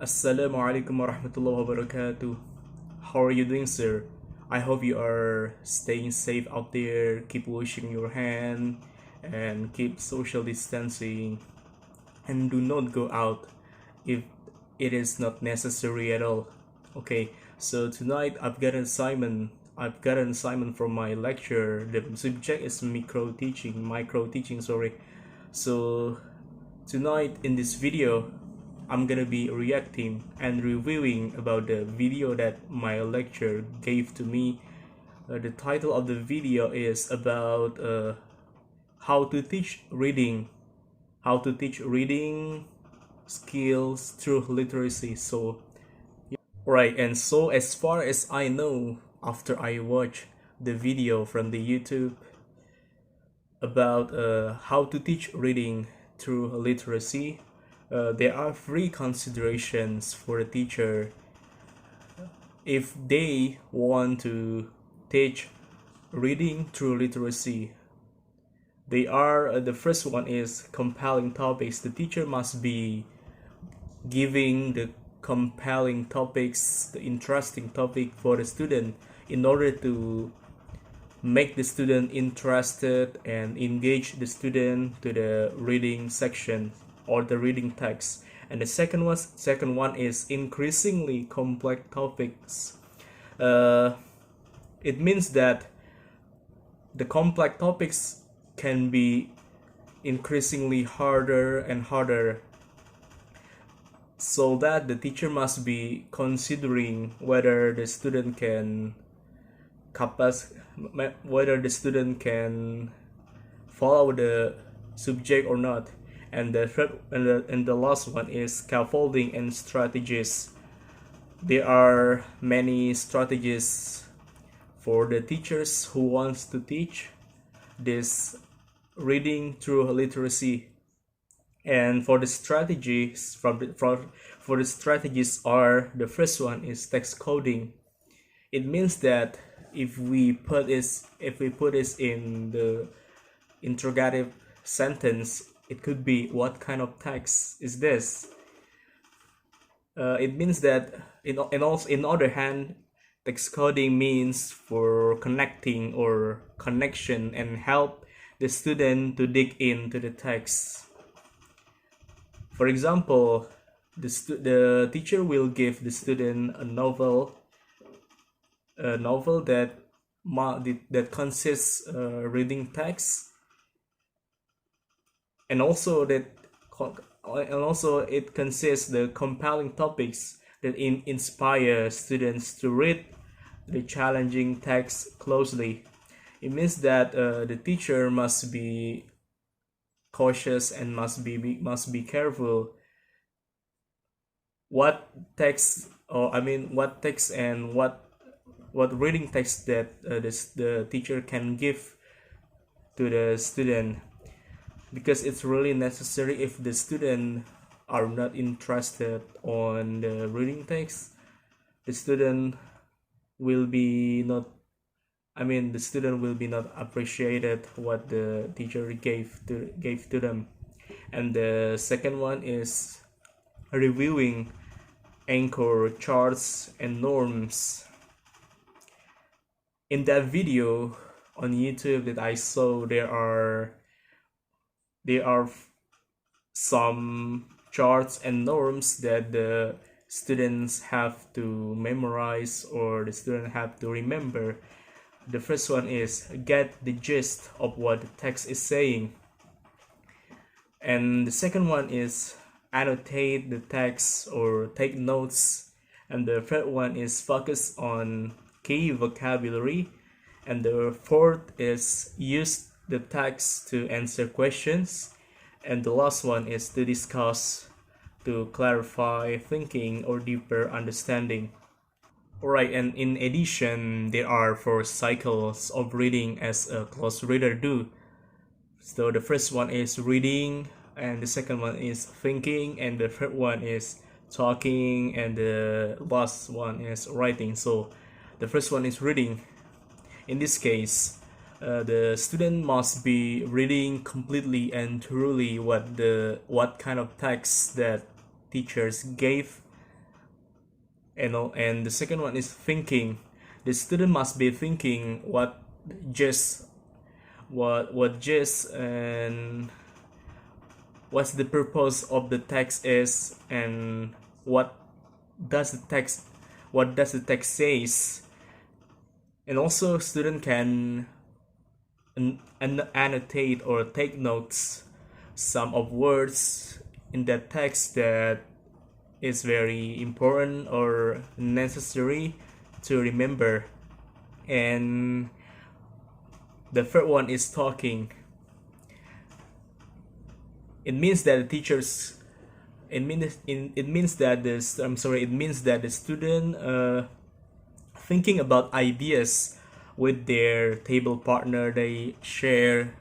Assalamualaikum warahmatullahi wabarakatuh. How are you doing, sir? I hope you are staying safe out there. Keep washing your hand and keep social distancing and do not go out if it is not necessary at all. Okay, so tonight I've got an assignment from my lecture. The subject is micro teaching, sorry. So tonight in this video, I'm gonna be reacting and reviewing about the video that my lecturer gave to me. The title of the video is about how to teach reading, how to teach reading skills through literacy. So, right, and so as far as I know, after I watch the video from the YouTube about how to teach reading through literacy, there are three considerations for a teacher if they want to teach reading through literacy. They are the first one is compelling topics. The teacher must be giving the compelling topics, the interesting topic for the student in order to make the student interested and engage the student to the reading section or the reading text. And the second one is increasingly complex topics. It means that the complex topics can be increasingly harder and harder, so that the teacher must be considering whether the student can whether the student can follow the subject or not. And the third and the last one is scaffolding and strategies. There are many strategies for the teachers who wants to teach this reading through literacy. And for the strategies for the strategies are, the first one is text coding. It means that if we put this in the interrogative sentence, it could be, what kind of text is this? It means that in other hand, text coding means for connecting or connection and help the student to dig into the text. For example, the teacher will give the student a novel that consists reading text, and also it consists the compelling topics that inspire students to read the challenging text closely. It means that the teacher must be cautious and must be careful what text, or I mean what text and what reading text that the teacher can give to the student, because it's really necessary. If the student are not interested on the reading text, the student will be not the student will be not appreciated what the teacher gave to them. And the second one is reviewing anchor charts and norms. In that video on YouTube that I saw, there are some charts and norms that the students have to memorize or the student have to remember. The first one is get the gist of what the text is saying, and the second one is annotate the text or take notes, and the third one is focus on key vocabulary, and the fourth is use the text to answer questions, and the last one is to discuss to clarify thinking or deeper understanding. Alright, and in addition, there are 4 cycles of reading as a close reader do. So the first one is reading, and the second one is thinking, and the third one is talking, and the last one is writing. So the first one is reading. In this case, the student must be reading completely and truly what kind of text that teachers gave And the second one is thinking. The student must be thinking just what just and what's the purpose of the text is, and what does the text what does the text says. And also student can annotate or take notes some of words in that text that is very important or necessary to remember. And the third one is talking. It means that the teachers it means that this I'm sorry it means that the student thinking about ideas with their table partner. They share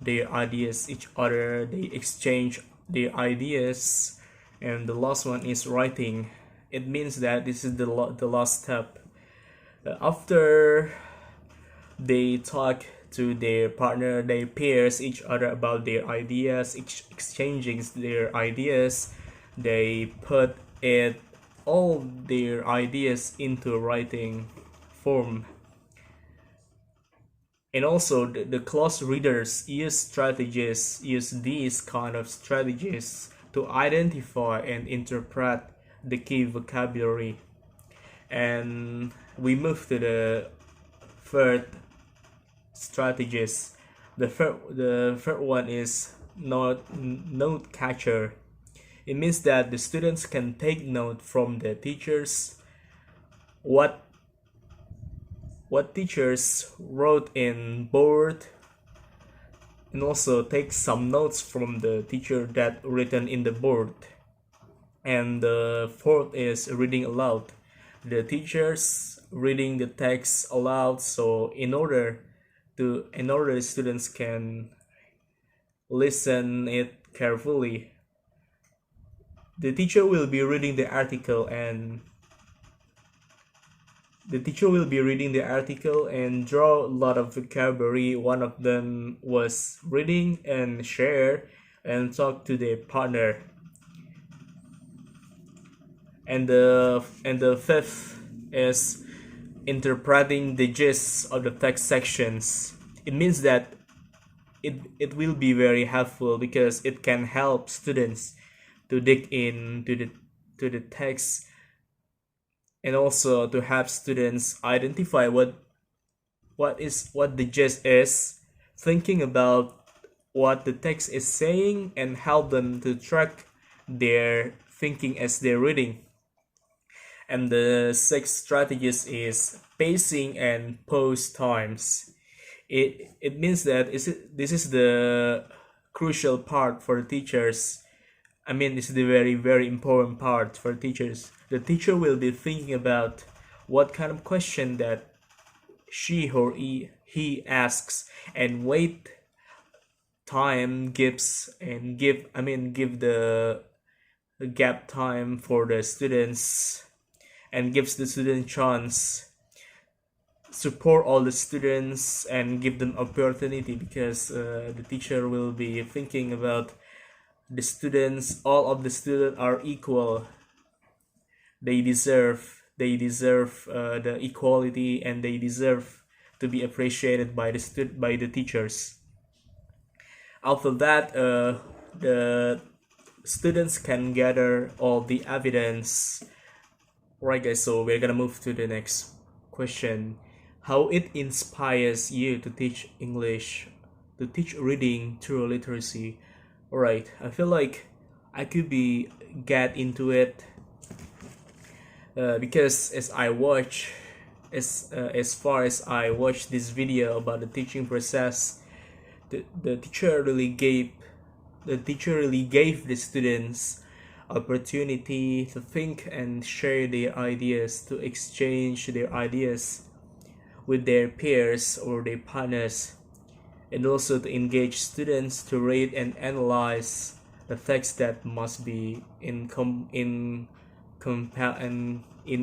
their ideas each other, they exchange their ideas. And the last one is writing. It means that this is the last step. After they talk to their partner, they peers each other about their ideas, exchanging their ideas. They put it all their ideas into writing form. And also the close readers use these kind of strategies to identify and interpret the key vocabulary. And we move to the third strategies. The third one is note catcher. It means that the students can take note from the teachers what teachers wrote in board, and also take some notes from the teacher that written in the board. And the fourth is reading aloud. The teachers reading the text aloud, so in order the students can listen it carefully. The teacher will be reading the article and draw a lot of vocabulary. One of them was reading and share and talk to their partner. And the fifth is interpreting the gist of the text sections. It means that it will be very helpful because it can help students to dig into the text, and also to help students identify what the gist is, thinking about what the text is saying, and help them to track their thinking as they're reading. And the sixth strategies is pacing and pause times. It means that this is the crucial part for teachers. I mean, this is the very, very important part for teachers. The teacher will be thinking about what kind of question that she or he asks, and wait time gives and give the gap time for the students, and gives the student chance, support all the students and give them opportunity, because the teacher will be thinking about the students. All of the students are equal. They deserve the equality, and they deserve to be appreciated by the teachers. After that, the students can gather all the evidence. Right, guys, so we're gonna move to the next question. How it inspires you to teach English, to teach reading through literacy. Alright, I feel like I could get into it because as far as I watch this video about the teaching process, the teacher really gave the students opportunity to think and share their ideas, to exchange their ideas with their peers or their partners, and also to engage students to read and analyze the text that must be in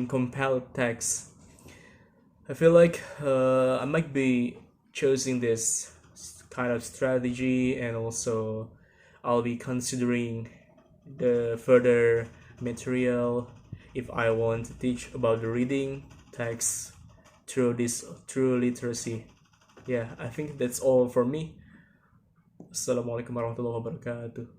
compiled text. I feel like I might be choosing this kind of strategy, and also I'll be considering the further material if I want to teach about the reading text through this true literacy. Yeah, I think that's all for me. Assalamualaikum warahmatullahi wabarakatuh.